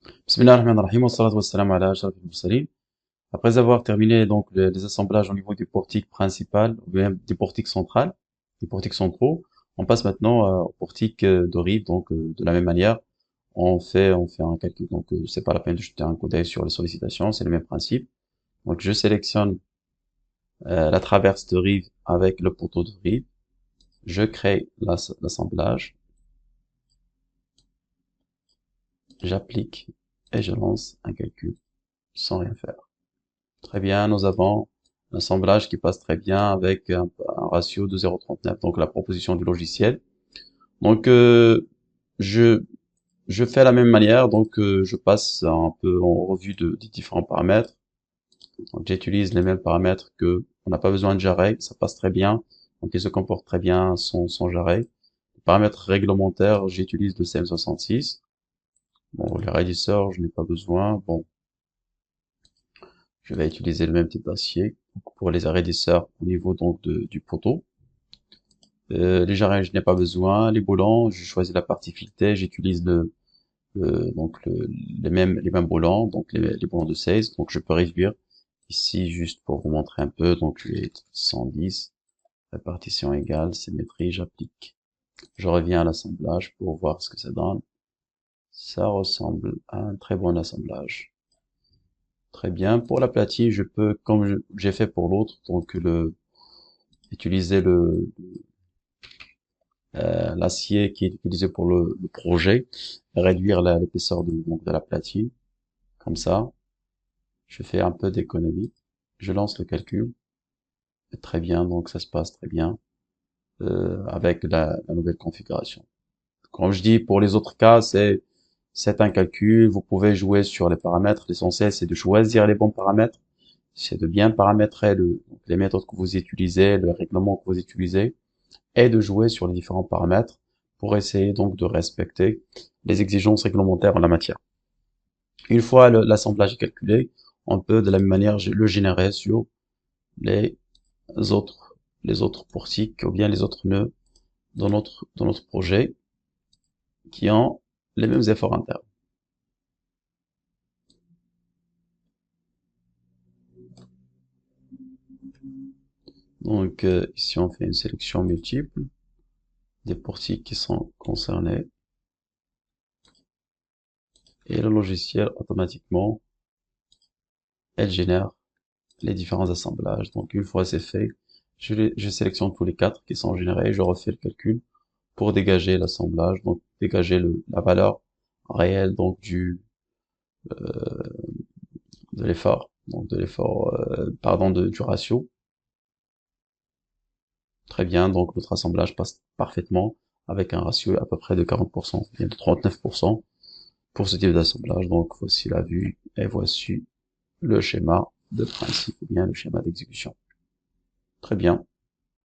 Bismillahirrahmanirrahim, wassalatu wassalamu ala ashrafil mursalin. Après avoir terminé donc les assemblages au niveau du portique principal, ou bien du portique central, des portiques centraux, on passe maintenant au portique de rive, donc de la même manière, on fait un calcul. Donc c'est pas la peine de jeter un coup d'œil sur les sollicitations, c'est le même principe. Donc je sélectionne la traverse de rive avec le poteau de rive, je crée l'assemblage, j'applique et je lance un calcul sans rien faire. Très bien, nous avons un assemblage qui passe très bien avec un ratio de 0,39, donc la proposition du logiciel. Donc je je fais la même manière, donc je passe un peu en revue des différents paramètres. Donc j'utilise les mêmes paramètres que on n'a pas besoin de jarret, ça passe très bien. Donc il se comporte très bien sans jarret. Les paramètres réglementaires, j'utilise le CM66. Bon, les raidisseurs, je n'ai pas besoin. Bon, je vais utiliser le même type d'acier pour les raidisseurs au niveau donc du poteau. Les jarrets, je n'ai pas besoin. Les boulons, je choisis la partie filetée, j'utilise les mêmes boulons, donc les boulons de 16. Donc je peux réduire ici juste pour vous montrer un peu. Donc je vais 110, répartition égale, symétrie, j'applique. Je reviens à l'assemblage pour voir ce que ça donne. Ça ressemble à un très bon assemblage. Très bien. Pour la platine, je peux, comme j'ai fait pour l'autre, donc utiliser l'acier qui est utilisé pour le projet, réduire l'épaisseur donc de la platine, comme ça, je fais un peu d'économie, je lance le calcul, et très bien, donc ça se passe très bien avec la nouvelle configuration. Comme je dis, pour les autres cas, c'est un calcul, vous pouvez jouer sur les paramètres, l'essentiel c'est de choisir les bons paramètres, c'est de bien paramétrer les méthodes que vous utilisez, le règlement que vous utilisez, et de jouer sur les différents paramètres pour essayer donc de respecter les exigences réglementaires en la matière. Une fois l'assemblage est calculé, on peut de la même manière le générer sur les autres, les autres portiques ou bien les autres nœuds dans notre projet qui ont les mêmes efforts internes. Donc ici on fait une sélection multiple des portiques qui sont concernés et le logiciel automatiquement elle génère les différents assemblages. Donc une fois c'est fait, je sélectionne tous les quatre qui sont générés, je refais le calcul pour dégager l'assemblage, donc dégager la valeur réelle donc de l'effort, donc de l'effort, pardon, du ratio. Très bien, donc notre assemblage passe parfaitement avec un ratio à peu près de 40%, bien de 39% pour ce type d'assemblage. Donc voici la vue et voici le schéma de principe ou bien le schéma d'exécution. Très bien.